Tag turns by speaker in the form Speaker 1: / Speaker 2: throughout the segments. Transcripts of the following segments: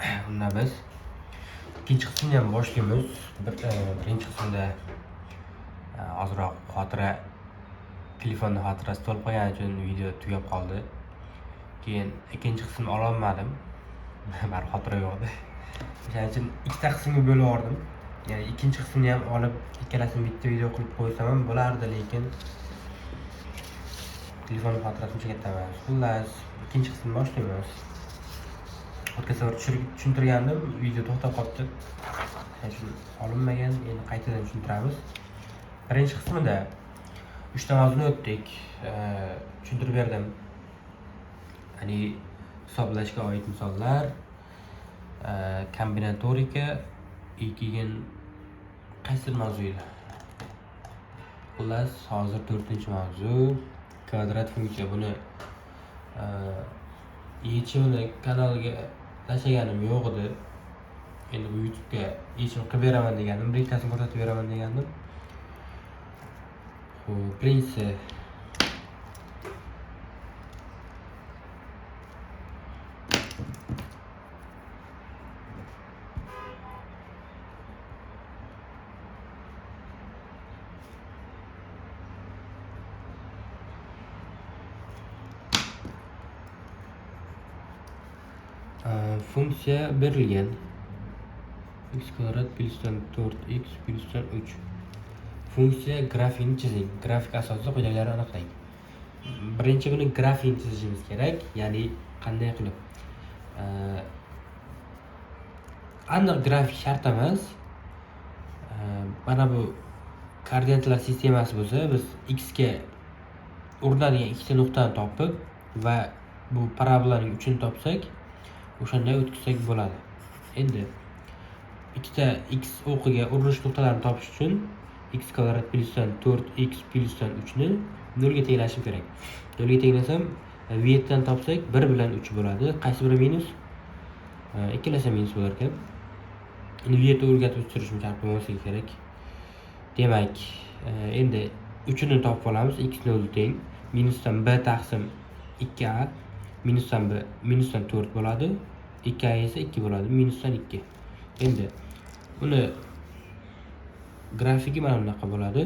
Speaker 1: Unda biz ikkinchi qismni ham boshlaymiz. Birinchi qismda ozroq xotira, telefonda xotirasi to'lib qolgani uchun video tugab qoldi. Keyin ikkinchi qismni ola olmadim. Meni xotira yo'q edi. O'shaning uchun ikkita qismga bo'lib yubordim. Ya'ni ikkinchi qismni ham olib, ikkalasini bitta video qilib qo'ysam ham bo'lardi, lekin telefon xotirasi uncha katta emas. Xullas, ikkinchi qismni boshlaymiz. O'tgan safar tushuntirgandim, video to'xtab qolibdi. Shuning uchun olinmagan, endi qaytadan tushuntiramiz. Birinchi qismida 3 ta mavzuni o'tdik. Tushuntirib berdim. Ya'ni hisoblashga oid misollar, kombinatorika, keyin qaysi mavzu edi? Xullas, hozir 4-mavzu kvadrat funksiya. Buni yechimini kanalga tashlaganim yo'q edi. Endi bu YouTube'ga yechim qilib beraman degandim, biriktasini ko'rsatib beraman degandim. Xo'p, birinchisi funksiya berilgan. X kvadrat plyusdan 4x plyusdan 3. Funksiya grafikini chizing. Grafik asosida quyidagilarni aniqlang. Birinchi buni grafikini chizishimiz kerak. Ya'ni qanday qilib? Aniq grafik shart emas. Mana bu koordinatlar sistemasi bo'lsa, biz x ga urinadigan ikkita nuqtani topib va bu parabolaning uchini topsak, o'shanday o'tkazsak bo'ladi. Endi ikkita x o'qiga urinish nuqtalarini topish uchun x kvadrat plyusdan 4x plyusdan 3 ni 0 ga tenglashim kerak. 0 ga tenglasam v dan topsak 1 bilan 3 bo'ladi. Qaysi biri minus? Ikkalasi minus bo'lar ekan. Endi v ga o'rgatib o'chirishim bo'lmasa kerak. Demak, endi 3 ni topib olamiz. X 0 teng minusdan b taqsim 2a minusdan b minusdan 4 bo'ladi. 2a esa 2 bo'ladi. Minusdan 2. Endi buni grafiki mana bunaqa bo'ladi.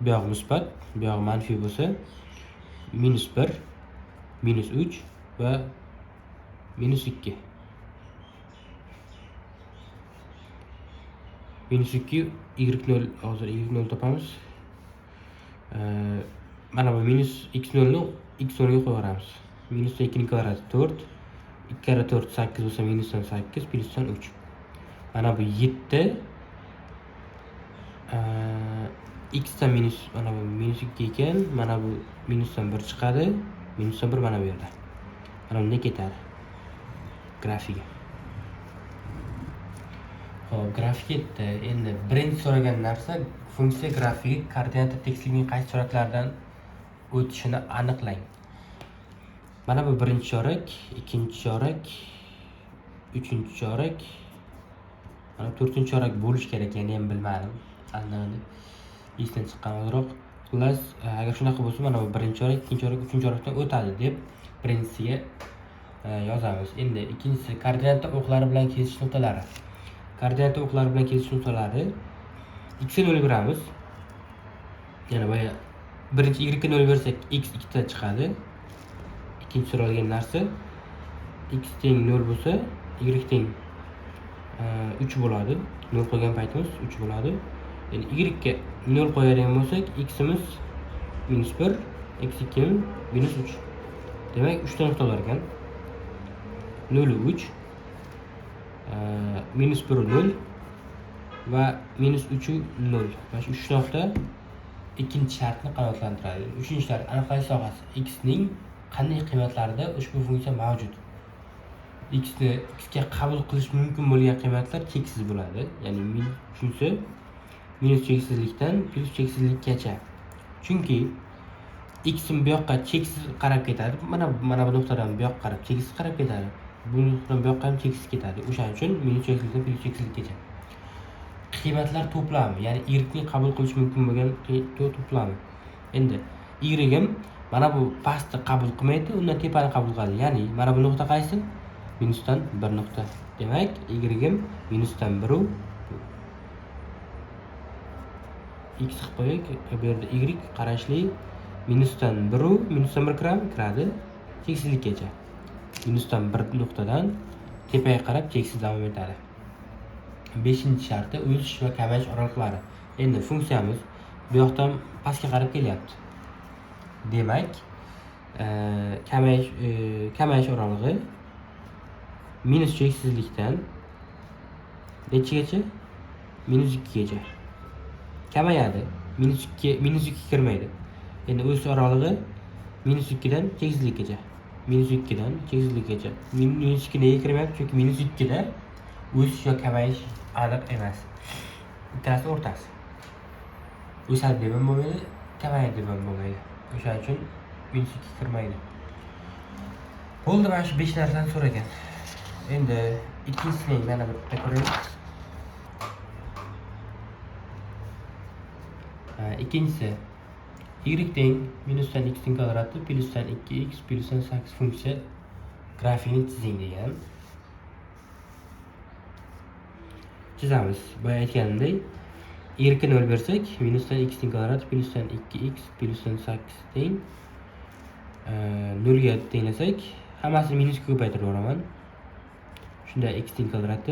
Speaker 1: Bu yoq musbat, bu yoq manfiy bo'lsa, minus 1, minus 3 va minus 2. Minus 2 y0 hozir y0 topamiz. Mana bu minus x0 ni x0 ga qo'yamiz. Minus 2 ning kvadrati 4. 2 kare 4 8 bo'lsa minusdan 8 plyusdan 3. Mana bu 7. X dan minus, mana bu minus 2 ekan, mana bu minusdan 1 chiqadi. Minusdan 1 mana bu yerda. Mana bunday ketadi. Grafiki. Xo'p, grafik ketdi. Endi birinchi so'ragan narsa funksiya grafiki koordinata tekstligining qaysi choraklaridan o'tishini aniqlang. Mana bu birinchi chorak, ikkinchi chorak, uchinchi chorak, mana 4-chorak bo'lish kerak, ya'ni ham bilmadim. Andan esdan chiqqan ozroq. Xullas, agar shunaqa bo'lsa, mana bu birinchi chorak, ikkinchi chorak, uchinchi chorakdan o'tadi deb birinchisiga yozamiz. Endi ikkinchisi koordinata o'qlari bilan kesish nuqtalari. Koordinata o'qlari bilan kesish nuqtalari x ga 0 beramiz. Yana boya birinchi y ga 0 bersak x 2 ta chiqadi. Ikkinchi so'ralgan narsa x teng 0 bo'lsa, y teng 3 bo'ladi. 0 qo'ygan paytimiz 3 bo'ladi. Endi y ga 0 qo'yadigan bo'lsak, x'imiz minus 1, x2 minus 3. Demak, 3 ta nuqta bor ekan. 0 3, minus 1 0 va minus 3 0. Mana shu 3 nuqta ikkinchi shartni qanoatlantiradi. Uchinchi shart aniqlash sohasi. X ning qanday qiymatlarida ushbu funksiya mavjud? X ga qabul qilish mumkin bo'lgan qiymatlar cheksiz bo'ladi. Ya'ni shunisi minus cheksizlikdan plyus cheksizlikkacha. Chunki x'im bu yoqqa cheksiz qarab ketadi. Mana bu nuqtadan bu yoqqa qarab cheksiz qarab ketadi. Bu nuqtadan bu yoqqa ham cheksiz ketadi. O'shaning uchun minus cheksizlikdan plyus cheksizlikkacha. Qiymatlar to'plami, ya'ni y ni qabul qilish mumkin bo'lgan to'plami. Endi y ham mana bu pastni qabul qilmaydi, undan tepani qabul qiladi. Ya'ni mana bu nuqta qaysi? Minusdan 1 nuqta. Demak, y minusdan 1 x qilib qo'yaylik. Bu yerda y qarashli minusdan 1 kiradi cheksizlikkacha. Minusdan 1 nuqtadan tepaga qarab cheksiz davom etadi. 5-sharti o'sish va kamayish oraliqlari. Endi funksiyamiz bu yoqdan pastga qarab kelyapti. Demak, kamayish oralig'i minus cheksizlikdan nechigacha? Minus 2gacha. Kamayadi. Minus 2 kirmaydi. Endi o'sish oralig'i minus 2dan cheksizlikkacha. Minus 2dan cheksizlikkacha. Minus 2 nega kirmayapti? Chunki minus 2da o'sish va kamayish aniq emas. Ikkalasi o'rtasi. O'sadi deb ham bo'lmaydi, kamayadi deb ham bo'lmaydi. O'shaning uchun minus 2 kirmaydi. Bo'ldi, mana shu 5 narsani so'ragan. Endi ikkinchisini mana bu yerda ko'raylik. Ikkinchisi y teng minusdan x kvadrati plusdan 2x plusdan 8 funksiya grafikini chizing degan. Chizamiz. Boya aytganimdek, y ga 0 bersak, minusdan x kvadrati plusdan 2x plusdan 8 teng 0 ga tenglasak, hammasini minusga ko'paytirib boraman. Shunda x kvadrati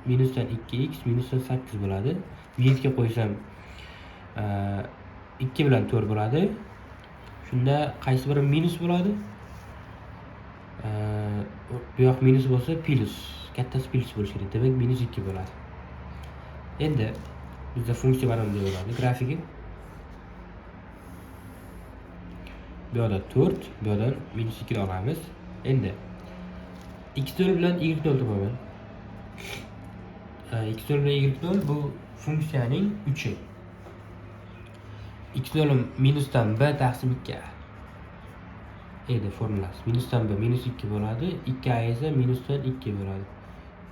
Speaker 1: minusdan 2x minusdan 8 bo'ladi. Bu yerga qo'ysam 2 bilan 4 bo'ladi. Shunda qaysi biri minus bo'ladi? Bu yoq minus bo'lsa plus, kattasi plus bo'lishi kerak. Demak minus 2 bo'ladi. Endi bizda funksiya mana bunday bo'ladi grafiki. Bu yerda 4, bu yerdan minus 2 ni olamiz. Endi x0 bilan y0 topaman. x0 bilan y0 bu funksiyaning 3i. x0 minusdan b taqsim 2a edi formulasi. Minusdan b minus 2 bo'ladi, 2a esa minusdan 2 bo'ladi.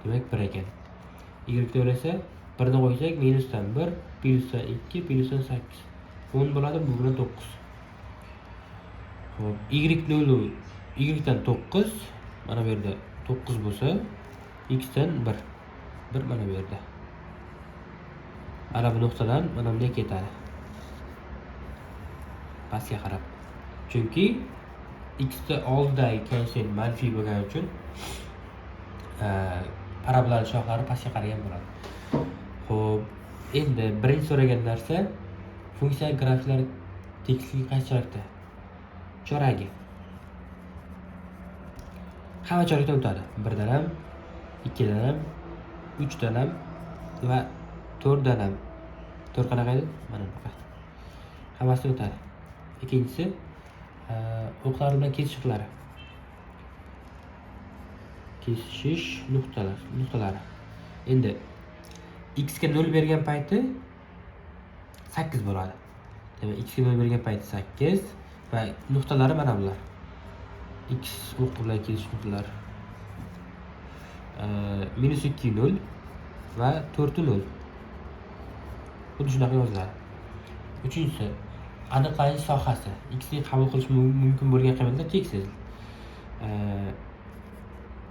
Speaker 1: Demak 1 ekan. y0 esa 1 ni qo'ysak minusdan 1 plusdan 2 plusdan 8 10 bo'ladi, bu bilan 9. Xo'p, y0 y dan 9 mana bu yerda 9 bo'lsa, x dan 1 mana bu yerda. Ana bu nuqtadan mana bunday ketadi. Pastga qarab. Chunki x da oldidagi konstant manfiy bo'lgani uchun parabolani shoxlari pastga qaragan bo'ladi. Xo'p, endi birinchi so'ragan narsa funksiya grafiklari tekisligi qaysi chorakda? Choragi. Hamma chorakdan o'tadi. 1 dan ham, 2 dan ham, 3 dan ham va 4 dan ham. 4 qanaqa edi? Mana bunaqa. Hammasi o'tadi. Ikkinchisi o'qlar bilan kesishiqlari. Kesishish nuqtalari. Endi x ga 0 bergan payti 8 bo'ladi. Demak, x ga 0 bergan payti 8 va nuqtalari mana bular. X o'q bilan kesishish nuqtalari. -2 0 va 4 0. Xuddi shunaqa yoziladi. Uchinchisi aniqlanish sohasi. X ni qabul qilish mumkin bo'lgan qiymatlar cheksiz.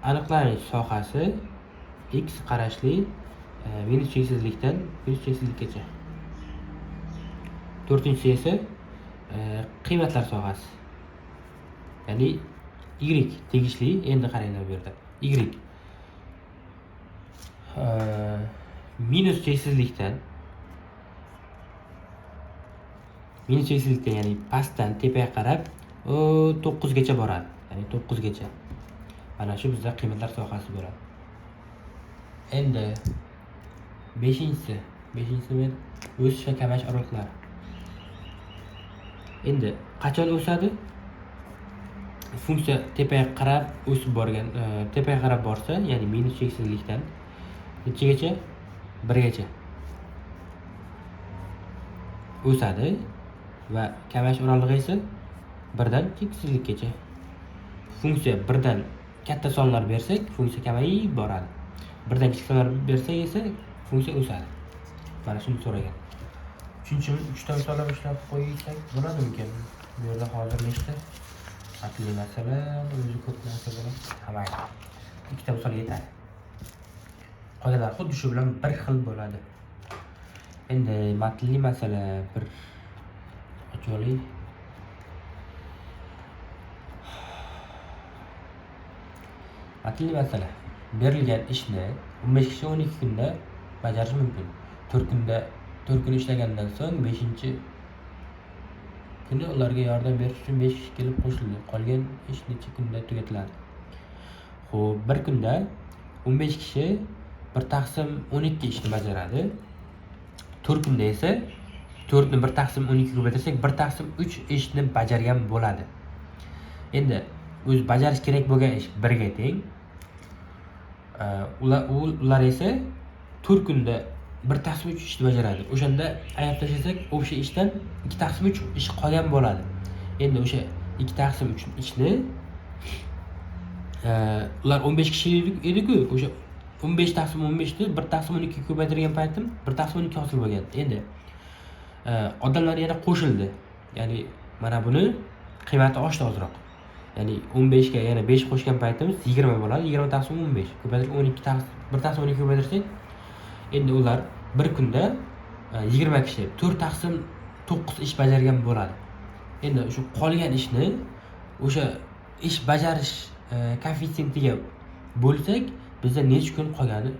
Speaker 1: Aniqlanish sohasi x qarashli minus cheksizlikdan plus cheksizlikkacha. To'rtinchisi esa qiymatlar sohasi. Ya'ni y tegishli, endi qaranglar bu yerda. Y minus cheksizlikdan ya'ni pastdan tepaga qarab 9 gacha boradi. Ya'ni 9 gacha. Mana shu bizda qiymatlar sohasi bo'ladi. Endi 5-inchisi o'sish va kamayish oraliqlari. Endi qachon o'sadi? Funksiya tepaga qarab o'sib borgan, tepaga qarab borsa, ya'ni minus cheksizlikdan nechigacha? 1 gacha o'sadi va kamayish oralig'i esa 1 dan cheksizlikkacha. Funksiya 1 dan katta sonlar bersak, funksiya kamayib boradi. 1 dan kichik sonlar bersak esa funksiya o'sadi. Mana shuni so'ragan. 3ta misollar ishlab qo'ysak bo'ladimikan? Bu yerda hozir nechta? Aqlli masala, o'zi ko'p narsa bo'ladi. Hamma. 2ta misol yetadi. qolganlar xuddi shu bilan bir xil bo'ladi. Endi matnli masala bir ochib oling. Matnli masala. Berilgan ishni 15 kishi 12 kunda bajarishi mumkin. 4 kun ishlagandan so'ng 5-kunda ularga yordam berish uchun 5 kishi kelib qo'shildi. Qolgan ish necha kunda tugatiladi? Xo'p, bir kunda 15 kishi 1/12 ishni bajaradi. 4 kunda esa 4 ni 1/12 ga ko'paytirsak 1/3 ishni bajargan bo'ladi. Endi o'zi bajarish kerak bo'lgan ish 1 ga teng. Ular esa 4 kunda 1/3 ishni bajaradi. O'shanda ayab tashlasak, o'sha ishdan 2/3 ish qolgan bo'ladi. Endi o'sha 2/3 ishni ular 15 kishi edi-ku, o'sha 15/15 ni 1/12 ga ko'paytirgan paytim 1/12 hosil bo'lgan. Endi odamlar yana qo'shildi. Ya'ni mana buni qiymati oshdi ozroq. Ya'ni 15 ga yana 5 qo'shgan paytimiz 20 bo'ladi. 20/15 ko'paytirib 1/12 ko'paytirsak, endi ular bir kunda 20 kishi 4/9 ish bajargan bo'ladi. Endi shu qolgan ishni o'sha ish bajarish koeffitsiyentiga bo'lsak, bizda necha kun qolgani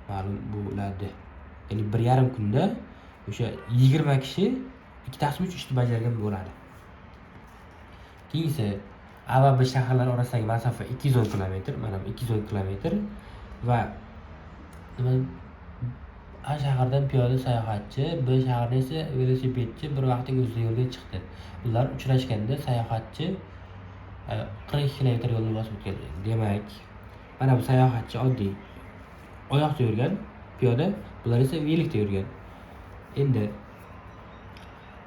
Speaker 1: ma'lum bo'ladi. Ya'ni 1,5 kunda o'sha 20 kishi 2/3 ishni bajargan bo'ladi. Keyingi A va B shaharlar orasidagi masofa 210 km, mana bu 210 km va A shahardan piyoda sayohatchi, B shahardan esa velosipedchi bir vaqtning o'zida yo'lga chiqdi. Ular uchrashganda sayohatchi 40 km yo'lni bosib o'tgan. Demak, mana bu sayohatchi oddiy oyoqda yurgan, piyoda, bular esa velosipedda yurgan. Endi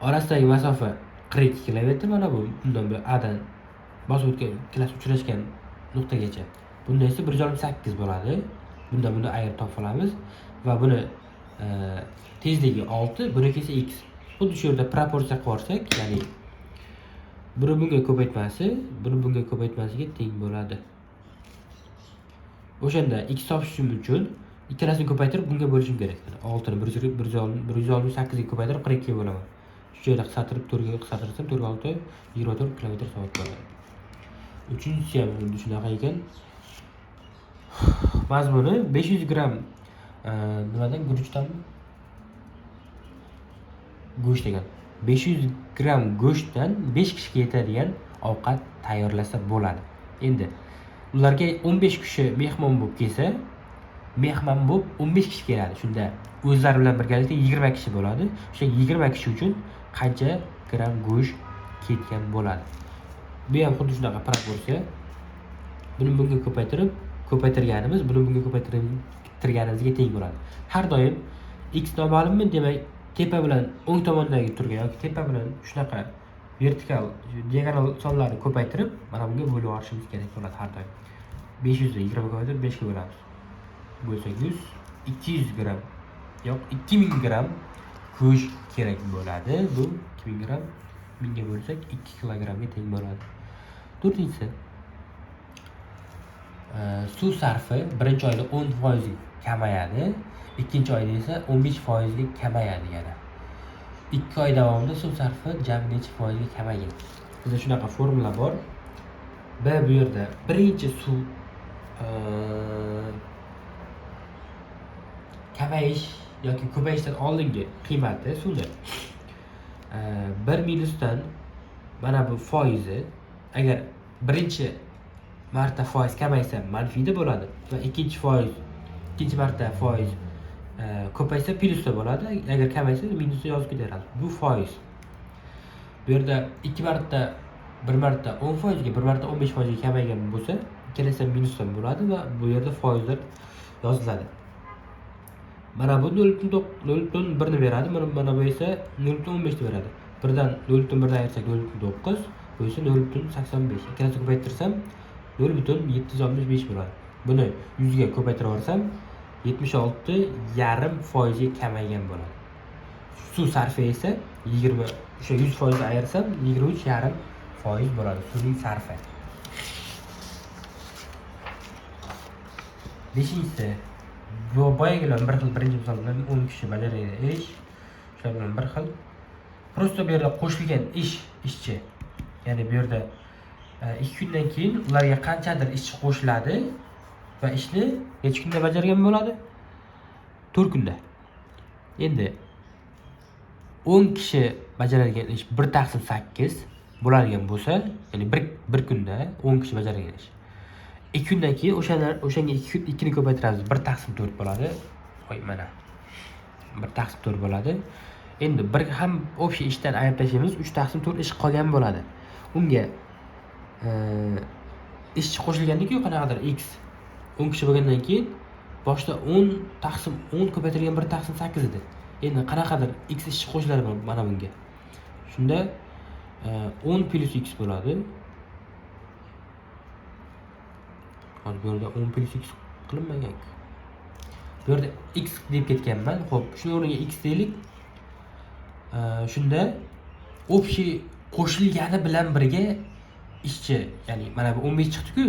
Speaker 1: orasidagi masofa 42 km, mana bu bundan bu A'dan bosib o'tgan ikkalasi uchrashgan nuqtagacha. Bunda esa 1,8 bo'ladi. Bunda buni ayirib topib olamiz va buni tezligi 6, buniki esa x. Xuddi shu yerda proporsiya qilsak, ya'ni buni bunga ko'paytmasi, buni bunga ko'paytmasiga teng bo'ladi. O'shanda x topishim uchun ikkalasini ko'paytirib bunga bo'lishim kerak. 6 ni 168 ga ko'paytirib 42 ga bo'laman. Shu yerda qisqartirib 4 ga qisqartirsam 4 6 24 km/soat bo'ladi. Uchinchisi ham xuddi shunaqa ekan. Mazmuni 500 gram nimadan guruchdanmi? Go'sht ekan. 500 gram go'shtdan 5 kishiga yetadigan ovqat tayyorlasa bo'ladi. Endi ularga 15 kishi mehmon bo'lib kelsa, mehmon bo'lib 15 kishi keladi. Shunda o'zlari bilan birgalikda 20 kishi bo'ladi. O'sha 20 kishi uchun qancha gram go'sht ketgan bo'ladi? Bu ham xuddi shunaqa proporsiya. Buni bunga ko'paytirganimiz, buni bunga ko'paytirganimizga teng bo'ladi. Har doim x noma'lummi, demak tepa bilan o'ng tomondagi turgan yoki tepa bilan shunaqa vertikal, diagonal sonlarni ko'paytirib, mana bunga bo'lib olishimiz kerak bo'ladi har doim. 500 ni 20 ga ko'paytirib 5 ga bo'lamiz. Bo'lsa 100, 200 gram yo'q 2000 gram go'sht kerak bo'ladi. Bu 2000 gram 1000 ga bo'lsak 2 kilogramga teng bo'ladi. To'rtinchisi, suv sarfi birinchi oyda 10% kamayadi, ikkinchi oyda esa 15% ga kamayadi yana. 2 oy davomida suv sarfi jami necha foizga kamaygan? Bizda shunaqa formula bor. B bu yerda birinchi suv kamayish yoki ko'payishdan oldingi qiymati suvni 1 minusdan mana bu foizi, agar birinchi marta foiz kamaysa manfiyda bo'ladi va ikkinchi marta foiz ko'paysa plyusda bo'ladi. Agar kamaysa minusda yozib ketaveradi. Bu foiz. Bu yerda 2 marta, bir marta 10% ga, bir marta 15% ga kamaygan bo'lsa, ikkalasi minusdan bo'ladi va bu yerda foizlar yoziladi. Mana bu 0.1 ni beradi, mana bu esa 0.15 ni beradi. Birdan 0.1 dan ayirsak 0.9, bu esa 0.85. Ikkalasini ko'paytirsam 0.765 bo'ladi. Buni 100 ga ko'paytirib olsam 76,5% ga kamaygan bo'ladi. Suv sarfi esa 20, o'sha 100% ni ayirsam 23,5% bo'ladi suvning sarfi. Beshinchisi, boyagilar bir xil, birinchi misol bilan 10 kishi bajaradigan ish, shular bilan bir xil. Prosta bu yerda qo'shilgan ishchi. Ya'ni bu yerda 2 kundan keyin ularga qanchadir ishchi qo'shiladi va ishni necha kunda bajargan bo'ladi? 4 kunda. Endi 10 kishi bajaradigan ish 1/8 bo'ladigan bo'lsa, ya'ni bir kunda 10 kishi bajaradigan ish. 2 kundan keyin o'shanga 2 ni ko'paytiramiz, 1/4 bo'ladi. Voy mana. 1/4 bo'ladi. Endi bir ham общий ishdan ayirib tashlaymiz, 3/4 ish qolgan bo'ladi. Unga ishchi qo'shilgandan keyin qanaqadir x 10 kishi bo'lgandan keyin boshda 10/10 ko'paytirilgan 1/8 edi. Endi qanaqadir x ishchi qo'shiladi mana bunga. Shunda 10 plus x bo'ladi. Hozir bu yerda 10 plus x qilinmagan. Bu yerda x deb ketganman. Xo'p, shuning o'rniga x deylik. Shunda общий qo'shilgani bilan birga ishchi, ya'ni mana bu 15 chiqdi-ku.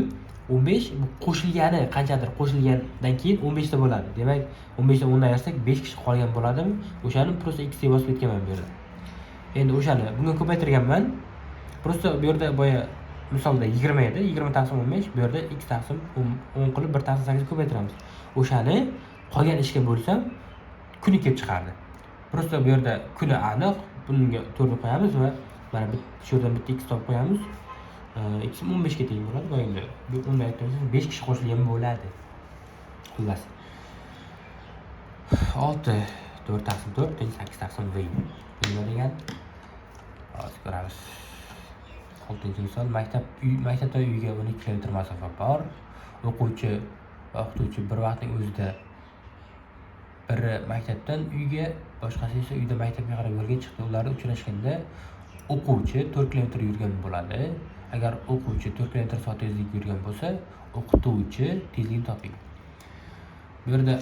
Speaker 1: 15 bu qo'shilgani qanchadir qo'shilgandan keyin 15 ta bo'ladi. Demak, 15 dan 10 dan ayirsak 5 kishi qolgan bo'ladimi? O'shani prosta x deb yozib ketganman bu yerda. Endi o'shani bunga ko'paytirganman. Prosta bu yerda boya misolda 20 edi. 20/15 bu yerda x/10 qilib 1/8 ko'paytiramiz. O'shani qolgan ishga bo'lsam kuni kelib chiqardi. Prosta bu yerda kuni aniq, bunga 4 ni qo'yamiz va mana shu yerdan bitta x topib qo'yamiz. X 15 ga teng bo'ladi. Va endi bu 10 dan aytsangiz 5 kishi qo'shilgan bo'ladi. Xullas. 6 4/4 teng 8/v. Nima degan? Hozir ko'ramiz. 6-misol maktabdan uyga 12 kilometr masofa bor. O'quvchi va o'qituvchi bir vaqtning o'zida biri maktabdan uyga, boshqasi esa uyda maktabga qarab yo'lga chiqdi. Ular uchrashganda o'quvchi 4 kilometr yurgan bo'ladi. Agar o'quvchi 4 kilometr soat tezlikda yurgan bo'lsa, o'qituvchi tezlikni toping. Bu yerda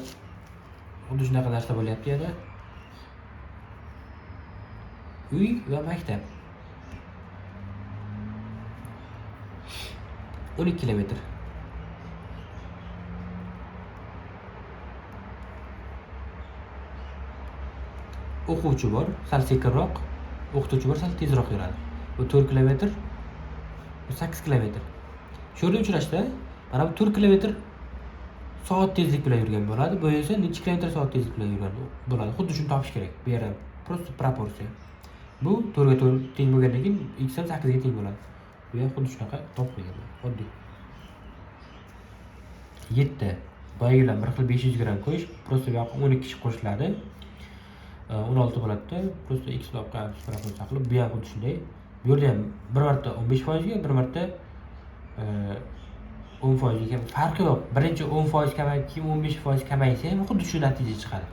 Speaker 1: xuddi shunaqa narsa bo'lyapti yana. Uy va maktab 12 kilometr. O'quvchi bor, sal sekinroq, o'qituvchi bor, sal tezroq yuradi. Bu 4 kilometr, bu 8 kilometr. Shu yerda uchrashda, mana bu 4 kilometr soat tezlik bilan yurgan bo'ladi. Bu esa necha kilometr soat tezlik bilan yurgan bo'ladi. Xuddi shuni topish kerak. Bu yerda prosta proporsiya. Bu 4 ga 4 teng bo'lgandan keyin x ham 8 ga teng bo'ladi. Bu ham xuddi shunaqa topib qo'ygan. Oddiy. 7 boyagilar bir xil 500 gram qo'yish, prosta bu yoqqa 12 kishi qo'shiladi. 16 bo'ladi-da. Prosta x olib qo'yamiz, proporsiya qilib. Bu ham xuddi shunday. Bu yerda ham bir marta 15% ga, bir marta 10% ga farqi yo'q. Birinchi 10% kamayib, keyin 15% kamaysa ham xuddi shu natija chiqadi.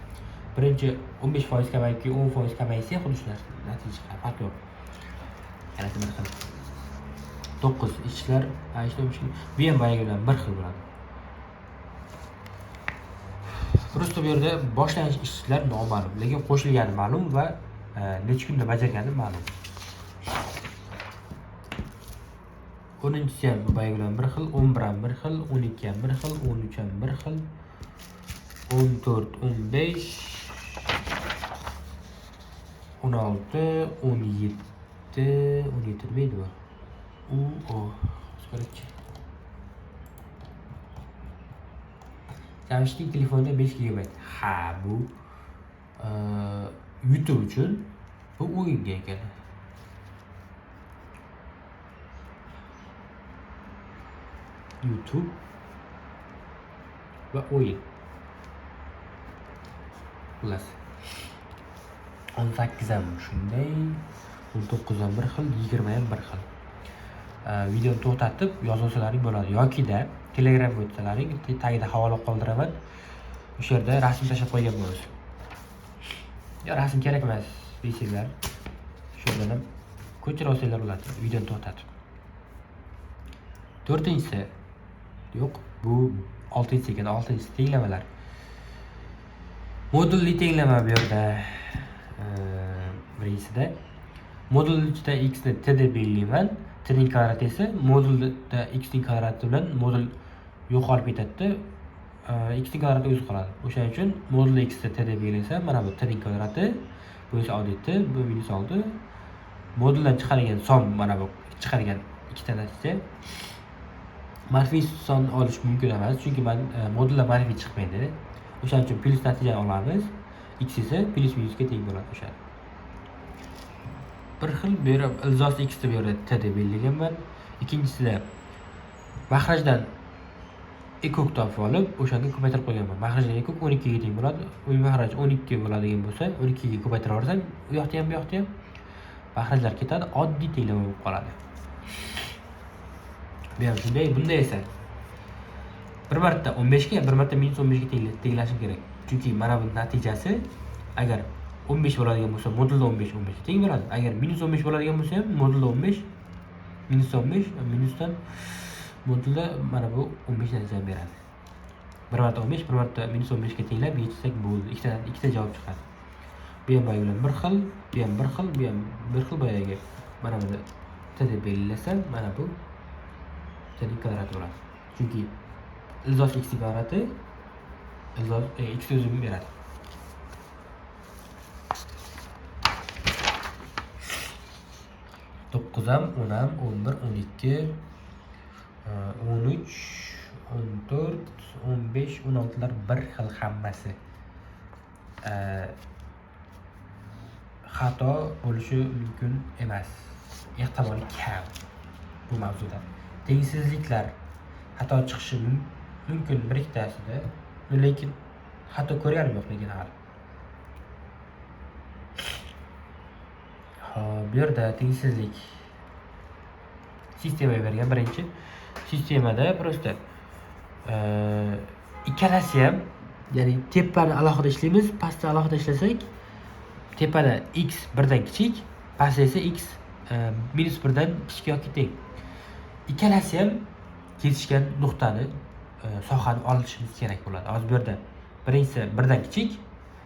Speaker 1: Birinchi 15% kamayib, keyin 10% kamaysa ham xuddi shu natija chiqadi. Farqi yo'q. Yana bir xil. 9 ishchilar, bu ham boyagilar bir xil bo'ladi. Prosta bu yerda boshlanish ishchilar noma'lum, lekin qo'shilgani ma'lum va necha kunda bajargani ma'lum. 10-chi ham boyagilar bir xil, 11 ham bir xil, 12 ham bir xil, 13 ham bir xil, 14, 15, 16, 17, 17 neydi bu? Jamshidning telefonida 5 GB. Ha, bu YouTube uchun bu o'yinga ekan. YouTube va o'yin. Xullas. 18 ham shunday, 19 ham bir xil, 20 ham bir xil. Videoni to'xtatib yozsalaring bo'ladi yoki-da Telegramga o'tsalaring, tagida havola qoldiraman. O'sha yerda rasm tashlab qo'ygan bo'lasiz. Yo, rasm kerak emas deysizlar. Shu yerdan ham ko'chirib olsanglar bo'ladi videoni to'xtatib. 4-inchisi yo'q, bu 6-inchisi ekan, 6-inchisi tenglamalar. Modulli tenglama bu yerda birinchisida modul ichida x ni t deb belgilayman. T ning kvadrati esa modulda x ning kvadrati bilan modul yo'qolib ketadi. x'ning kvadrati o'zi qoladi. O'shaning uchun modulo x t deb belgilasam, mana bu t ning kvadrati, bu esa oddiy t, bu -6. Moduldan chiqarilgan son mana bu chiqarilgan ikkita natija. Manfiy son olish mumkin emas, chunki modullar manfiy chiqmaydi. O'shaning uchun plyus natijani olamiz. X esa plyus minusga teng bo'ladi o'sha. Bir xil bu yerda ilzosi x deb yerda t deb belgilaganman. Ikkinchisida mahrajdan ekok topib olib, o'shanga ko'paytirib qo'yganman. Mahrajdan ekok 12 ga teng bo'ladi. U mahraj 12 bo'ladigan bo'lsa, 12 ga ko'paytirib yuborsam, u yoqda ham, bu yoqda ham mahrajlar ketadi, oddiy tenglama bo'lib qoladi. Bu ham shunday, bunda esa bir marta 15 ga, bir marta -15 ga tenglashim kerak. Chunki mana bu natijasi agar 15 bo'ladigan bo'lsa, modulda 15 ga teng bo'ladi. Agar -15 bo'ladigan bo'lsa ham, modulda 15, -15, minusdan modulda mana bu 15 natijani beradi. Bir marta 15, bir marta -15 ga tenglab yechsak bo'ldi. Ikkita javob chiqadi. Bu ham boya bilan bir xil, bu ham bir xil, bu ham bir xil boyaga. Mana buni t deb belgilasam, mana bu t ning kvadrati bo'ladi. Chunki ilzos x ning kvadrati ilzos x o'zini beradi. To'qqizam, 10am, 11, 12, 13, 14, 15, 16lar bir xil hammasi. Xato bo'lishi mumkin emas. Ehtimoli kam bu mavzuda. Tengsizliklar xato chiqishi mumkin bir ikkitasida, lekin xato ko'rganim yo'q lekin hali. Bu yerda tengsizlik sistemaga bergan birinchi. Sistemada prosta ikkalasi ham, ya'ni tepani alohida ishlaymiz, pastni alohida ishlasak, tepada x 1 dan kichik, pastda esa x -1 dan kichik yoki teng. Ikkalasi ham kesishgan nuqtani, sohani olishimiz kerak bo'ladi. Hozir bu yerda birinchisi 1 dan kichik,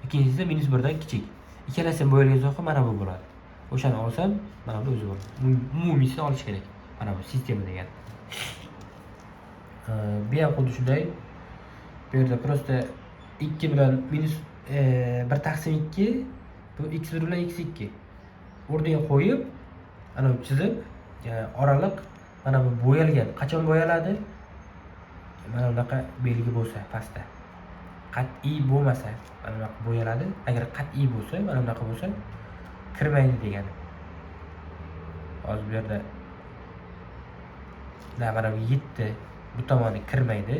Speaker 1: ikkinchisi -1 dan kichik. Ikkalasi ham bo'yalgan soha mana bu bo'ladi. O'shani olsam, mana bu o'zi bo'ladi. Umumiysini olish kerak. Mana bu sistema degan. Bu ham xuddi shunday. Bu yerda prosta 2 bilan -1 taqsim 2, bu x1 bilan x2. O'rniga qo'yib, ana bu chizib, oraliq mana bu bo'yalgan. Qachon bo'yaladi? Mana bunaqa belgi bo'lsa pastda. Qat'iy bo'lmasa, mana bunaqa bo'yaladi. Agar qat'iy bo'lsa, mana bunaqa bo'lsa, kirmaydi degani. Hozir bu yerda mana bu 7 bu tomoni kirmaydi,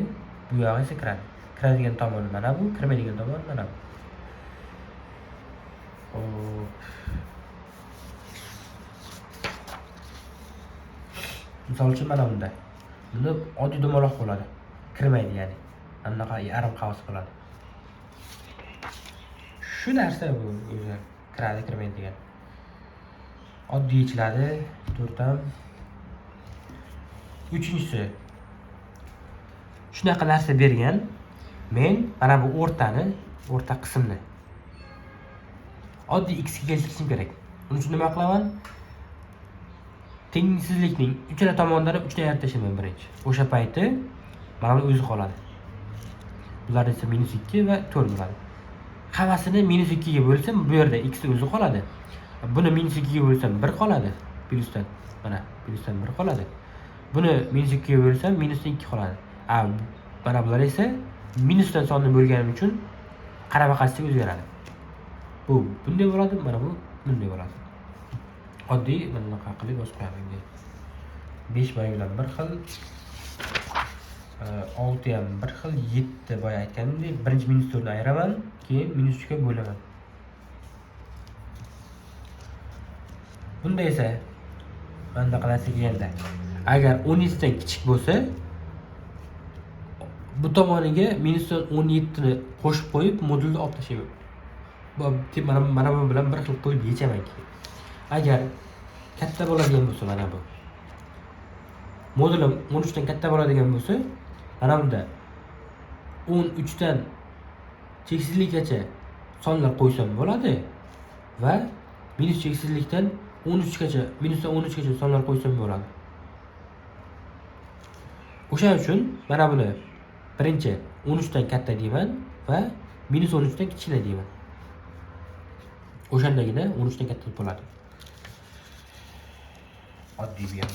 Speaker 1: bu yog'i esa kiradi. Kiradigan tomoni mana bu, kirmaydigan tomoni mana bu. Misol uchun mana bunda. Bunda oddiy dumaloq bo'ladi. Kirmaydi ya'ni. Mana bunaqa yarim qavs bo'ladi. Shu narsa bu o'zi kiradi, kirmaydi degan. Oddiy yechiladi, 4tam. Uchinchisi. Shunaqa narsa bergan. Men mana bu o'rta qismni oddiy x ga keltirishim kerak. Buning uchun nima qilaman? Tengsizlikning uchala tomonlari 3 dan yaratib tashlayman birinchi. O'sha payti mana bu o'zi qoladi. Bular esa -2 va 4 bo'ladi. Hammasini -2 ga bo'lsam, bu yerda x o'zi qoladi. Buni -2 ga bo'lsam 1 qoladi. Plyusdan. Mana plyusdan 1 qoladi. Buni -2 ga bo'lsam -2 qoladi. Mana bular esa minusdan sonni bo'lgani uchun qarama-qarshilik o'zgaradi. Bu bunday bo'ladi, mana bu bunday bo'ladi. Oddiy mana bunaqa qilib yozib qo'yaman. 5 boya bilan bir xil, 6 ham bir xil, 7 boya aytganimdek, birinchi -4 ni ayiraman, keyin -3 ga bo'laman. Bunda esa mana bunaqa narsa kelganda, agar 17 dan kichik bo'lsa, bu tomoniga -17 ni qo'shib qo'yib, modulni olib tashlayman. Mana bu bilan bir xil qo'yib yechaman keyin. Agar katta bo'ladigan bo'lsa, mana bu. Modulim 13 dan katta bo'ladigan bo'lsa, mana bunda 13 dan cheksizlikgacha sonlar qo'ysam bo'ladi va minus cheksizlikdan 13 gacha, minusdan 13 gacha sonlar qo'ysam bo'ladi. O'sha uchun mana buni birinchi 13 dan katta deyman va minus 13 dan kichkina deyman. O'shandagina 13 dan katta bo'ladi. Oddiy bu ham.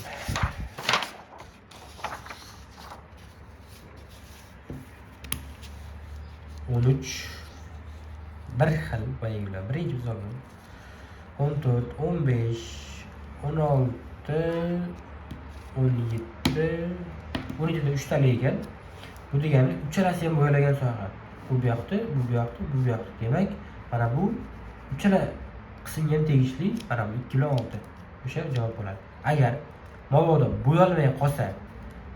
Speaker 1: On uch bir xil boyagi bilan birinchi misolni 14, 15, 16, 17, 17 da 3 tali ekan. Bu degani uchalasi ham bo'yalagan soha. Bu yoqda, bu yoqda, bu yoqda. Demak, mana bu uchala qismga ham tegishli. Mana bu 2 bilan 6. O'sha javob bo'ladi. Agar mabodo bo'yalmay qolsa,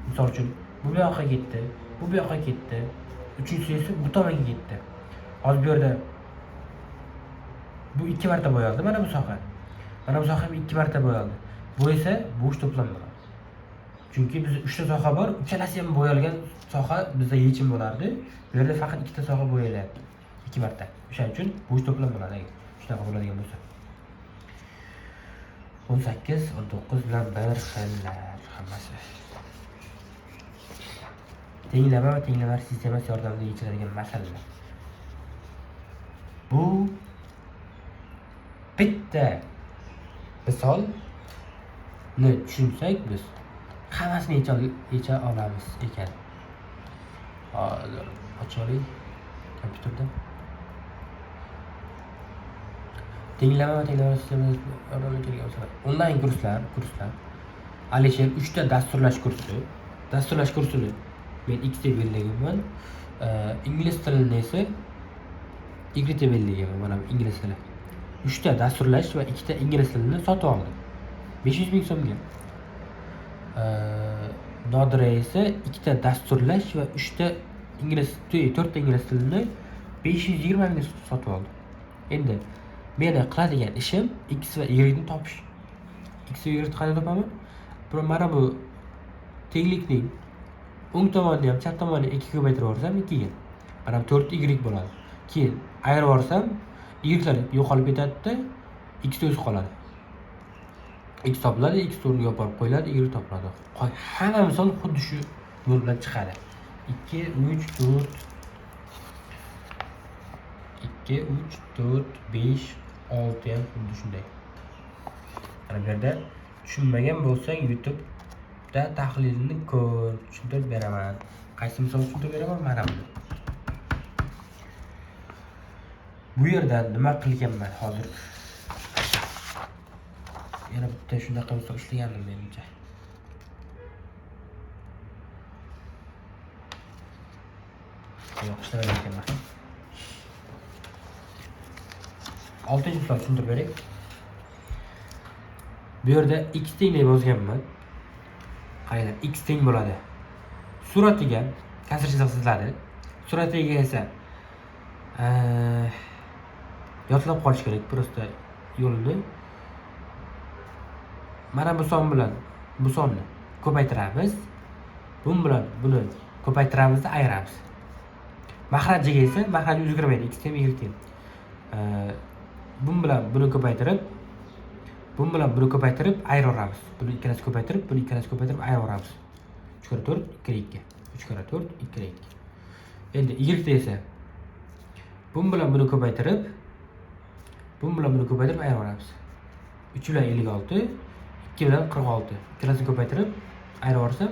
Speaker 1: misol uchun bu yoqqa ketdi, bu yoqqa ketdi, uchinchisi esa bu tomonga ketdi. Hozir bu yerda bu 2 marta bo'yaldi mana bu soha. Mana bu soha ham 2 marta bo'yaldi. Bu esa bo'sh to'planmagan. Chunki bizda 3 ta soha bor, uchalasi ham bo'yalgan soha bizda yechim bo'lardi. Bu yerda faqat 2 ta soha bo'yalyapti. 2 marta. O'shaning uchun bo'sh to'planmagan ekan. Shunaqa bo'ladigan bo'lsa. 18, 19 bilan bir xillar hammasi. Tenglama va tenglamar sistemasi yordamida yechiladigan masalalar. Bu bitta misolni tushunsak biz hammasini yecha olamiz ekan. Hozir ochaylik kompyuterda. Tenglama va tenglamar sistemasi yordamida kelgan masalar. Onlayn kurslar. Alisher 3 ta dasturlash kursi. Dasturlash kursini men X deb belgilaganman. Ingliz tilini esa Y deb belgilaganman. Mana bu ingliz tili. 3 ta dasturlash va 2 ta ingliz tilini sotib oldim. 500 ming so'mga. Nodira esa 2 ta dasturlash va 3 ta 4 ta ingliz tilini 520 mingga sotib oldim. Endi meni qiladigan ishim X va Y ni topish. X va Y qanday topaman? Mana bu tenglikning o'ng tomonini ham chap tomonini 2 ga ko'paytirib yuborsam 2 ga. Mana bu 4y bo'ladi. Keyin ayirib yuborsam y'lar yo'qolib ketadi-da, x o'zi qoladi. X topiladi, x o'rniga olib qo'yiladi, y topiladi. Hamma misol xuddi shu yo'l bilan chiqadi. 2, 3, 4 2, 3, 4, 5, 6 ham xuddi shunday. Mana bu yerda tushunmagan bo'lsang YouTube'da tahlilini ko'r, tushuntirib beraman. Qaysi misol tushuntirib beraman? Mana buni. Bu yerda nima qilganman hozir? Yana bitta shunaqa misol ishlagandim menimcha. Yo'q, ishlamagan ekanman. 6-chi misol tushuntirib beray. Bu yerda x teng deb yozganman. Qaranglar, x teng bo'ladi. Suratiga kasr chiziladi. Suratiga esa yodlab qolish kerak, prosta yo'lni. Mana bu son bilan bu sonni ko'paytiramiz. Bu bilan buni ko'paytiramiz-da ayiramiz. Mahrajiga esa mahraj o'zgarmaydi, x ham y ham. Bu bilan buni ko'paytirib, ayiraveramiz. Buni ikkalasi ko'paytirib, ayiraveramiz. 3 × 4 = 2. 3 × 4 = 2. Endi y esa bu bilan buni ko'paytirib, ayiraveramiz. 3 bilan 56, 2 bilan 46. Ikkalasini ko'paytirib ayiraversam,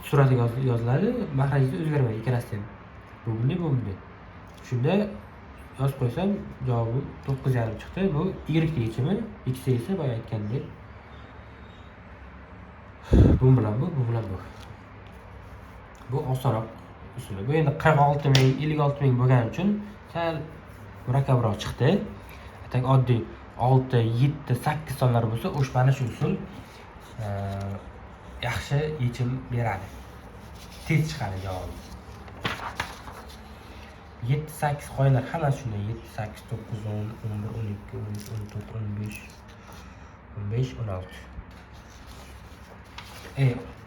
Speaker 1: suratiga yoziladi, mahrajida o'zgarmaydi ikkalasi ham. Bu bunday. Shunda yozib qo'ysam, javobim 9,5 chiqdi. Bu y yechimi, x esa boya aytgandek. Bu bilan bu. Bu osonroq usuli. Bu endi 46 ming, 56 ming bo'lgani uchun sal murakkabroq chiqdi. Atak oddiy 6, 7, 8 sonlar bo'lsa, mana shu usul yaxshi yechim beradi. Tez chiqadi javob. 7, 8 qo'yinglar, hammasi shunday. 7, 8, 9, 10, 11, 12, 13, 14, 15, 16.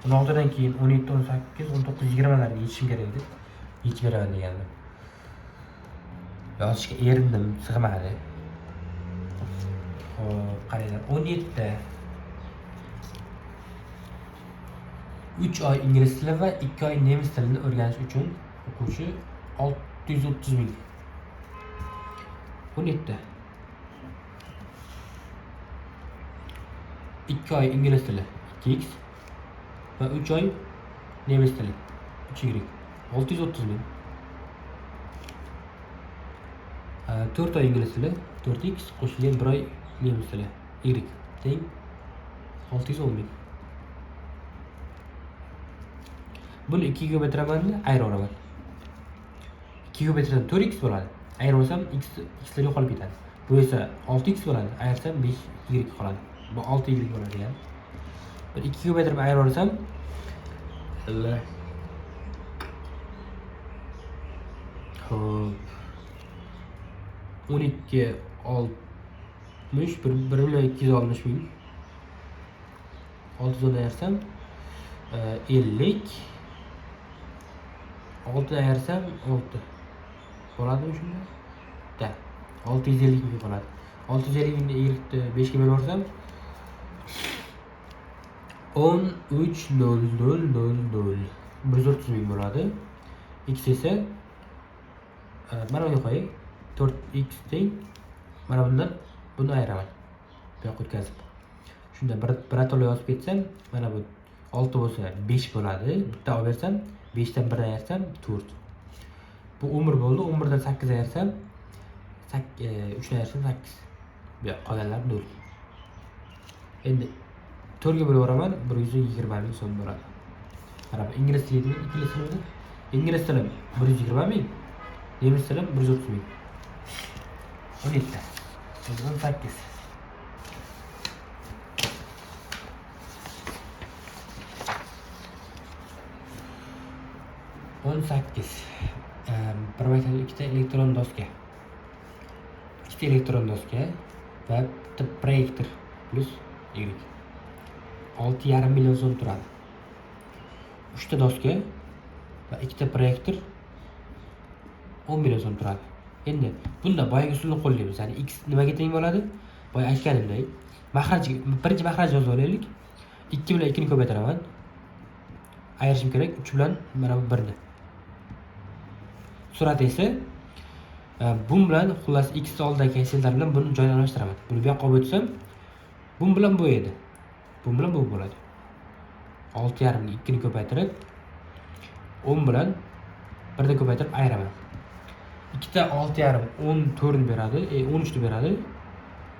Speaker 1: 16 dan keyin 17, 18, 19, 20 larga yechishim kerak edi. Yechib beraman degandim. Yozishga erindim, sig'madi. Xo'p, qaranglar, 17 3 oy ingliz tili va 2 oy nemis tilini o'rganish uchun o'quvchi 630 ming. 17. 2 oy ingliz tili 2x va 3 oy nemis tili 3y. 630 ming. 4 oy ingliz tili 4x qo'shilgan 1 oy nemis tili y teng 610 ming. Buni 2 ga bitiramanmi? Ayiraman. 2 ga bitirsam 4x bo'ladi. Ayirsam xlar yo'qolib ketadi. Bu esa 6x bo'ladi. Ayirsam 5y qoladi. Bu 6y bo'ladi ham. 2 ga bitirib ayiraversam 12 60 1 million 260 ming. 6 dan ayirsam 50. 6 dan ayirsam 6 bo'ladimi shunda? Da. 650 ming bo'ladi. 650 mingni 5 ga bo'larsam 13,000 130 ming bo'ladi. X esa mana bunga qo'ying. 4x teng mana bundan buni ayiraman. Bu yoqqa o'tkazib. Shunda bir atola yozib ketsam, mana bu 6 bo'lsa 5 bo'ladi. Bitta olib bersam 5 dan 1 ayirsam 4. Bu 11 bo'ldi. 11 dan 8 ayirsam 3 dan ayirsam 8. Bu qolganlar 0. Endi 4 ga bo'laveraman, 120 ming so'm bo'ladi. Mana bu ingliz tili, ingliz tilida ingliz tili 120 ming, nemis tili 130 ming. 17. 18. Bir maktabda ikkita elektron doska. Ikkita elektron doska va bitta proyektor plus y. 6,5 million so'm turadi. 3 ta doska va ikkita proyektor 10 million so'm turadi. Endi bunda boyagi usulni qo'llaymiz. Ya'ni x nimaga teng bo'ladi? Boya aytganimdek, birinchi mahraj yozib olaylik. 2 bilan 2 ni ko'paytiraman. Ayirishim kerak 3 bilan mana bu 1 ni. Surat esa bu bilan xullas x oldidagi aksiylar bilan buni joyini almashtiraman. Buni bu yoqqa olib o'tsam, bu bilan bu edi. Bu bilan bu bo'ladi. 6,5 ni 2 ni ko'paytirib 10 bilan 1 ni ko'paytirib ayiraman. Ikkita 6,5 14 ni beradi, 13 ni beradi.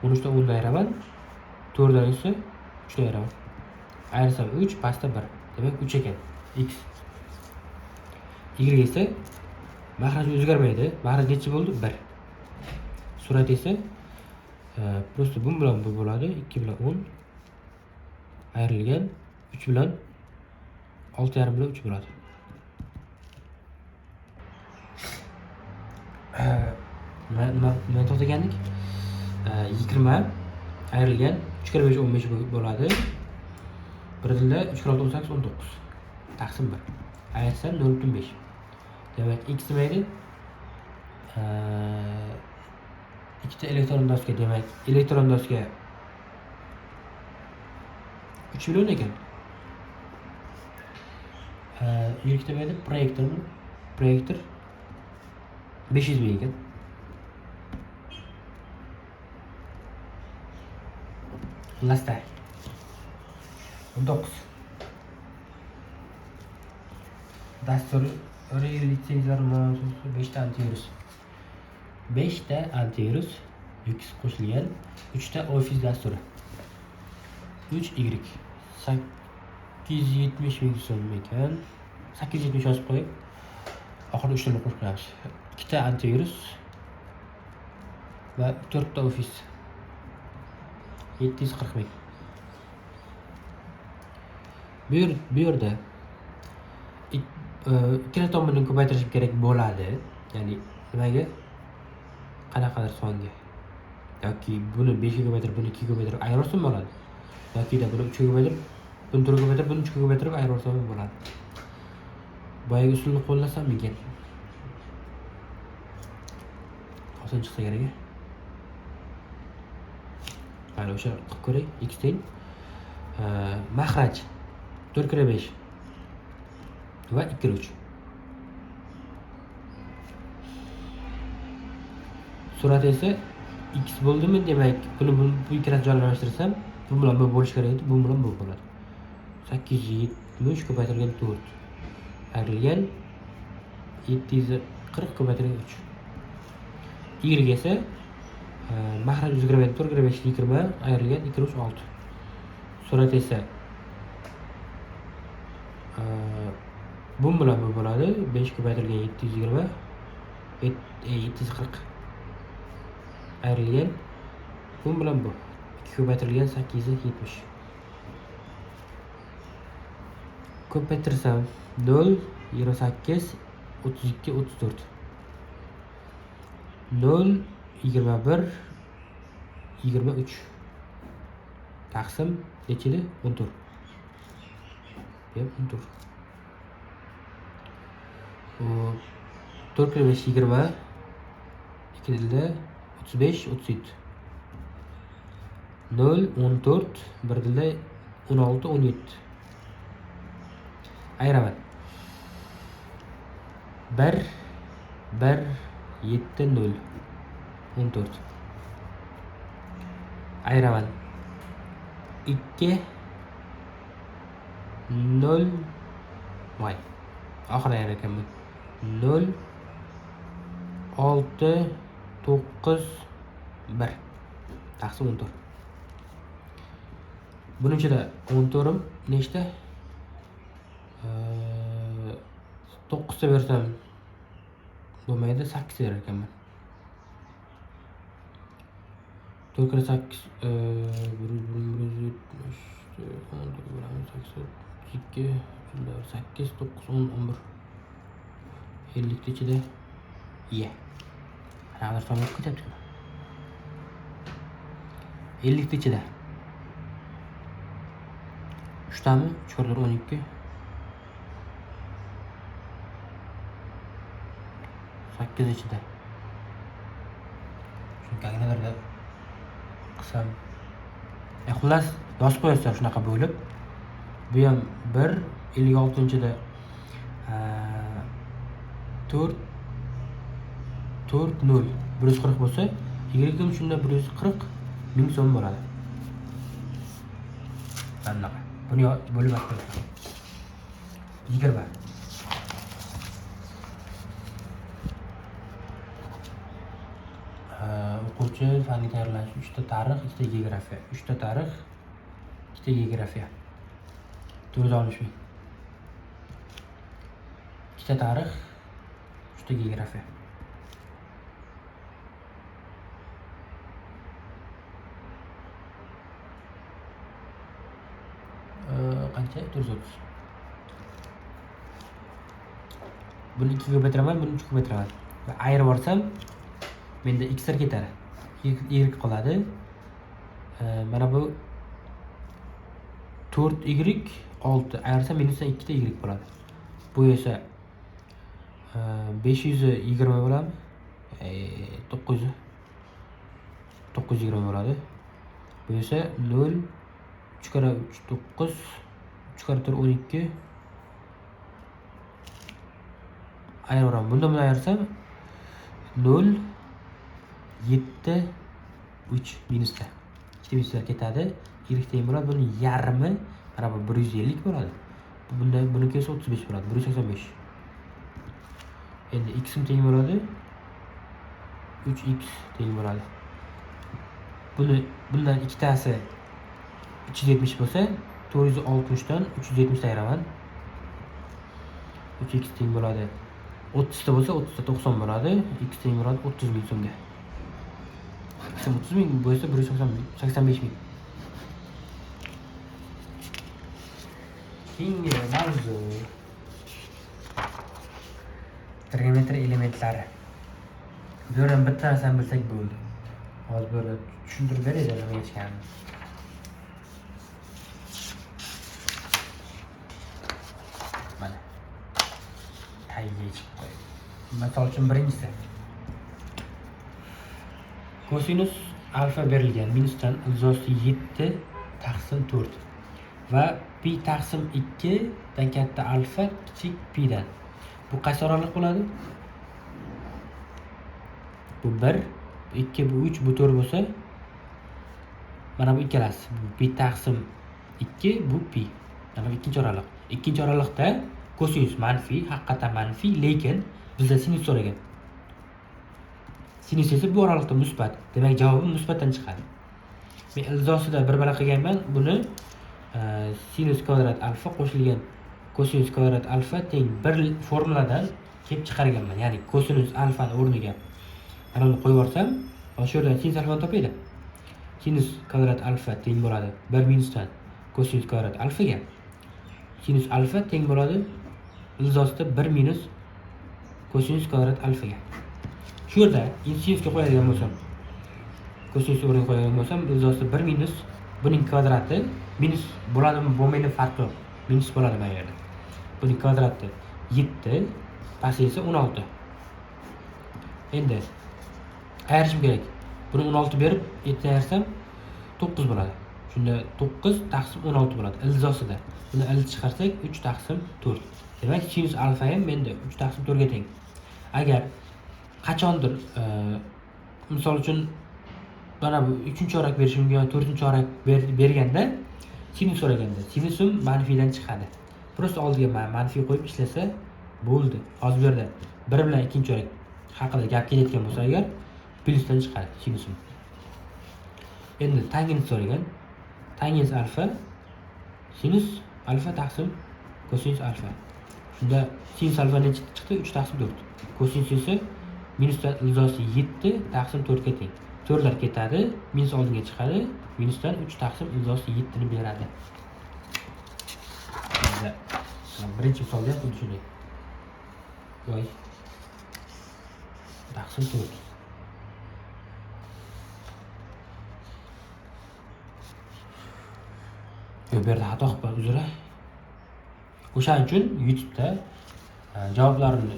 Speaker 1: 13 dan 10 ni ayiraman. 4 dan esa 3 ni ayiraman. Ayirsam 3, pastda 1. Demak 3 ekan. X. Y esa mahraj o'zgarmaydi. Mahraj necha bo'ldi? 1. Surat esa prosta bu bilan bu bo'ladi. 2 bilan 10 ayrilgan 3 bilan 6,5 bilan 3 bo'ladi. Nima to'xtagandik? 20 ayrilgan 3 kira 5 15 bo'ladi. 1 tilda 3 kira 6 18 19. Taqsim 1. Ayirsam 0,5. Demak x nima edi? Ikkita elektron doska, demak elektron doska 3 million ekan. Yirikta nima edi? Proyektormi? Proyektor 500 ming ekan. Lasta 19. Dastur litsenziyalar mavzusi 5 ta antivirus. 5 ta antivirus X qo'shilgan 3 ta ofis dasturi. 3Y 870 ming so'm ekan. 870 yozib qo'yib, oxirida 3 tani qo'shib 2 ta antivirus va 4 ta ofis. 740 ming. Bu yerda ikkala tomondan ko'paytirishim kerak bo'ladi. Ya'ni nimaga? Qanaqadir songa. Yoki buni 5 ga ko'paytirib, buni 2 ga ko'paytirib ayirarsam bo'ladi. Yoki buni 3 ga ko'paytirib, buni 4 ga ko'paytirib, buni 3 ga ko'paytirib ayirarsam bo'ladi. Boyagi usulni qo'llasam ekan. Oson chiqsa kerak. Mana o'sha qilib ko'ray. X teng mahraj 4 kira 5 va 2 kira 3. Surat esa x bo'ldimi, demak buni bu ikkalasini jonlashtirsam bu bilan bu bo'lish kerak edi, bu bilan bu bo'ladi. 870 ko'paytirilgan 4 ayrilgan 740 ko'paytirilgan 3. Y esa mahraj 124 5 20 ayrilgan 2 3 6. Surat esa bu bilan bu bo'ladi. 5 ko'paytirilgan 720 740 ayrilgan bu bilan bu 2 ko'paytirilgan 870. Ko'paytirsam 0 28 32 34 0 21 23 taqsim nechida 14. Yep, 14. 4 kere 5 20 2 dilde 35 37 0 14 1 dilde 16 17 ayıraman 1 1 7 0 14 ayıraman 2 0 vay oxiri ayar ekanman 0 6 9 1 taqsim 14. Bunun ichida 14'im nechta? 9 ta bersam bo'lmaydi, 8 berar ekanman. 4 kere 8 170 2 8 9 10 11 50 ta ichida ye. Hozir sanab ketyapti. 50 ta ichida 3 tami 3 kere 12 8 ichida. Shunaqalarda qisam. Xullas yozib qo'yasizlar shunaqa bo'lib. Bu ham 1 56-da 4 4 0 140 bo'lsa, y shunda 140 1000 so'm bo'ladi. Qanaqa? Buni bo'lib aytdim. 20. O'quvchi fanni tayyorlash 3 ta tarix, 2 ta geografiya, 3 ta tarix, 2 ta geografiya. 460 ming. 2 ta tarix, 3 ta geografiya. Qancha? 430. Buni 2 ga bitiraman, buni 3 ga bitiraman. Va ayirib yuborsam menda x'lar ketadi. Y qoladi. Mana bu 4y 6 ayirsa minusdan 2 ta y bo'ladi. Bu esa 520 bo'ladi. 920 bo'ladi. Bu esa 0 3 kere 3 9 3 kere 4 12 ayıraman. Bundan bunu ayırsam 0 7 3 minusda. İşte minuslar ketadi. Y teng bo'ladi. Buni yarmi mana bu 150 bo'ladi. Buniki esa 35 bo'ladi. 185. Endi x teng bo'ladi. 3x teng bo'ladi. Bundan ikkitasi 370 bo'lsa, 460 dan 370 ayiraman. 3x teng bo'ladi. 30 ta bo'lsa, 30 ta 90 bo'ladi. X teng bo'ladi 30 ming so'mga. 30 ming bo'lsa 185 ming. Keyingi mavzu trigonometriya elementlari. Bu yerdan bitta narsani bilsak bo'ldi. Hozir böyle tushuntirib beraylik nima hechkanini. Mana. Tagiga chiqib qo'y. Misol uchun birinchisi. Kosinus alfa berilgan. Minusdan ilzosi 7 taqsim 4 va pi taqsim 2 dan katta alfa kichik pi dan. Bu qaysi oraliq bo'ladi? Bu 1 2 bu 3 bu 4 bo'lsa, mana bu ikkalasi. Bu pi taqsim 2 bu pi. Mana bu ikkinchi oraliq. Ikkinchi oraliqda kosinus manfiy, haqiqatan manfiy, lekin bizda sinus so'ragan. Sinus esa bu oraliqda musbat. Demak, javobim musbatdan chiqadi. Men ilzosida bir bala qilganman. Buni sinus kvadrat alfa qo'shilgan kosinus kvadrat alfa teng 1 formuladan kelib chiqarganman. Ya'ni kosinus alfani o'rniga mana buni qo'yib yuborsam, shu yerdan sinus alfani topaydi. Sinus kvadrat alfa teng bo'ladi 1 minusdan kosinus kvadrat alfaga. Sinus alfa teng bo'ladi ilzosida 1 minus kosinus kvadrat alfaga. Shu yerda sinusga qo'yadigan bo'lsam, kosinus o'rniga qo'yadigan bo'lsam, ilzosida 1 minus buning kvadrati minus bo'ladimi, bo'lmaydi farqi yo'q. Minus bo'ladi mana yerda. Buning kvadrati 7, pasti esa 16. Endi ayirishim kerak. Buni 16 berib 7 ayirsam 9 bo'ladi. Shunda 9 taqsim 16 bo'ladi ilzosida. Buni il chiqarsak 3 taqsim 4. Demak, sinus alfa ham menda 3 taqsim 4 ga teng. Agar qachondir misol uchun mana bu 3-chorak berishi mumkin, 4-chorak berganda sinus so'raganda sinusum manfiydan chiqadi. Prosta oldiga manfiy qo'yib ishlasa bo'ldi. Hozir bu yerda 1 bilan 2-chorak haqida gap ketayotgan bo'lsa agar plyusdan chiqadi sinusum. Endi tangens so'ragan. Tangens alfa sinus alfa taqsim kosinus alfa. Shunda sinus alfa necha chiqdi? 3 taqsim 4. Kosinus esa minusdan ilzosi 7 taqsim 4 ga teng. 4lar ketadi, minus oldinga chiqadi. Minusdan 3 taqsim ilzosi 7 ni beradi. Birinchi misolda ham xuddi shunday. Voy. Taqsim 4. Bu yerda xato qilib uzra. O'shaning uchun YouTube'da javoblarini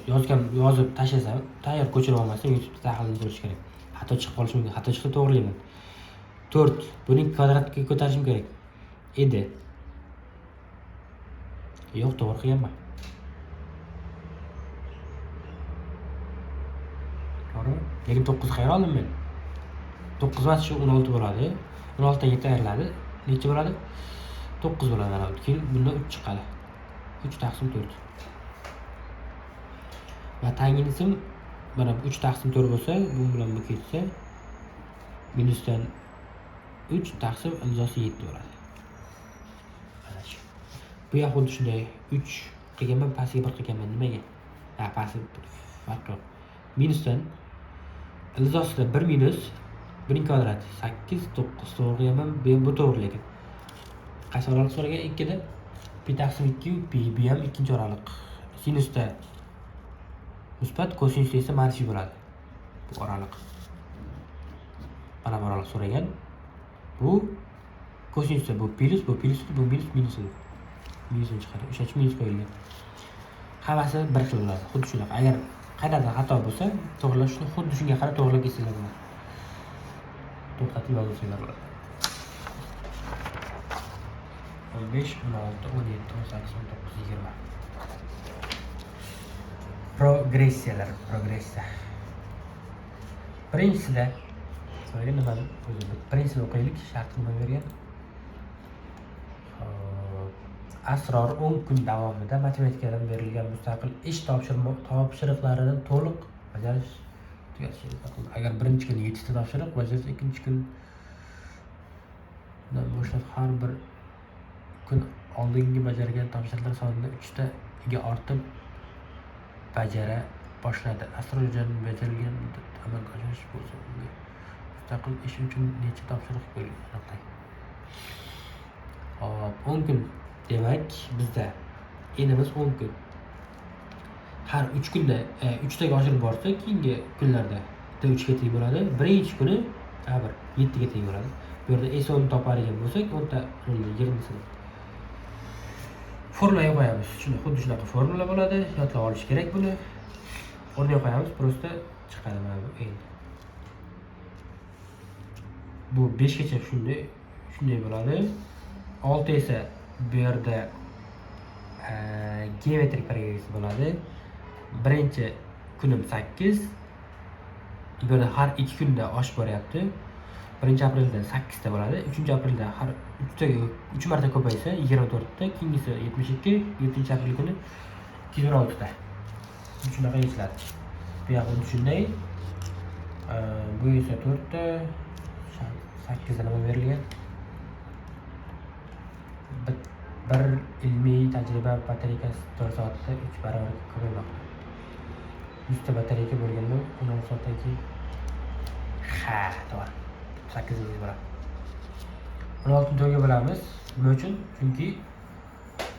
Speaker 1: yozib tashlasam, tayyor ko'chirib olmasam YouTube'da tahlilni ko'rish kerak. Xato chiqib qolishi mumkin. Xato chiqsa to'g'rilayman. 4 buning kvadratga ko'tarishim kerak edi. Yo'q, to'g'ri qilganman. To'g'ri? Lekin 9 qayerga oldim men? 9 emas, shu 16 bo'ladi. 16 dan 7 ayriladi. Necha bo'ladi? 9 bo'ladi mana. Keyin bundan 3 chiqadi. 3 taqsim 4. Va tangensim mana 3 taqsim 4 bo'lsa, bu bilan bu ketsa minusdan 3 taqsim ilzosi 7 bo'ladi. Mana shu. Bu ham xuddi shunday 3 qilganman, pastga 1 qilganman. Nimaga? Pastga farq yo'q. Minusdan ilzosida 1 minus 1 kvadrati 8 9 to'g'riyaman. Bu to'g'ri lekin. Qaysi oraliq so'ragan? 2 da pi taqsim 2 pi bu ham ikkinchi oraliq. Sinusda musbat, kosinusda esa manfiy bo'ladi. Bu oraliq. Mana bu oraliq so'ragan. Bu kosinusda bu plus, bu minus. Minus chiqadi. O'sha uchun minus qo'yilgan. Hammasi bir xil bo'ladi. Xuddi shunaqa. Agar qayerda xato bo'lsa, to'g'rilash shuni xuddi shunga qarab to'g'rilab ketsanglar bo'ladi. To'xtatib yozsanglar bo'ladi. 15, 16, 17, 18, 19, 20. Progressiyalar. Birinchisida so'ragan nimani o'zim birinchini o'qiylik, shartni nima bergan? Asror 10 kun davomida matematikadan berilgan mustaqil ish topshiriqlarini to'liq bajarish tugatishni qildi. Agar birinchi kuni 7 ta topshiriq bajarsa, ikkinchi kundan boshlab har bir kun oldingi bajargan topshiriqlar sonini 3 taga ortib bajara boshladi. Astrojon bajarilgan muddatda amalga oshirish bo'lsa, mustaqil ish uchun necha topshiriq qo'yilgan? Hop, 10 kun. Demak, bizda enimiz 10 kun. Har 3 kunda 3 taga oshirib borsa, keyingi kunlarda 3 ga teng bo'ladi. Birinchi kuni 7 ga teng bo'ladi. Bu yerda S10 topadigan bo'lsak, 10 ta 20sini formulaga qo'yamiz. Xuddi shunaqa formula bo'ladi. Yodlab olish kerak buni. O'rniga qo'yamiz, prosta chiqadi mana bu endi. Bu 5 gacha shunday bo'ladi. 6 esa bu yerda geometrik progressi bo'ladi. Birinchi kunim 8, Böyle har 2 kunda oshib boryapti. 1-aprelda 8 ta bo'ladi, 3-aprelda har 3 marta ko'paysa 24 ta, keyingisi 72, 7-aprel kuni 216 ta. Shunaqa yechiladi. Bu yoq xuddi shunday. Bu esa 4 ta, 8 ta nima berilgan? Bir ilmiy tajriba batareykasi 4 soatda 3 barobar ko'paymoqda. 100 ta batareyka bo'lganda 16 soatdan keyin to'g'ri 8 bo'ladi. 16 to'yga bo'lamiz. Nima uchun? Chunki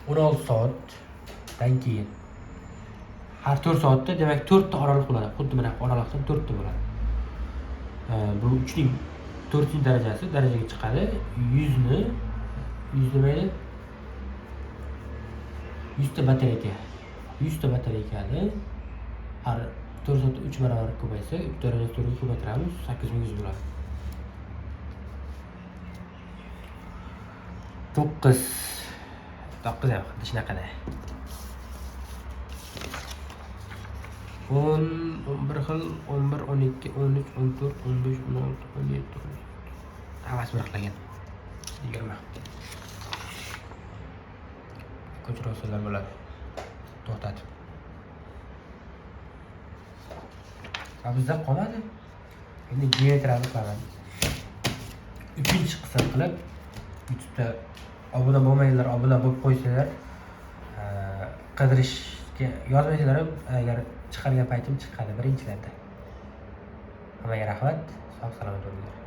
Speaker 1: 16 soatdan keyin har 4 soatda, demak 4 ta oraliq bo'ladi. Xuddi mana oraliqdan 4 ta bo'ladi. Bu 3 ning 4-darajasi darajaga chiqadi. 100 nimaydi? 100 ta batareyka. 100 ta batareykani har 4 soatda 3 barobar ko'paysa, 3 darajasi 4 ga ko'paytiramiz, 8100 bo'ladi. 9 ham xuddi shunaqada. 10, 11 xil, 11, 12, 13, 14, 15, 16, 17, 18. Hammasi bir xil ekan. 20. Ko'chiruvchilar bo'ladi. To'xtatib. Bizda qoladi. Endi geometriyani qilaman. 3-qism qilib YouTube'da obuna bo'lmaganlar obuna bo'lib qo'ysalar, qidirishga yozmaysizlar ham agar chiqargan paytim chiqadi birinchilarda. Hammaga rahmat. Sog' salomat bo'linglar.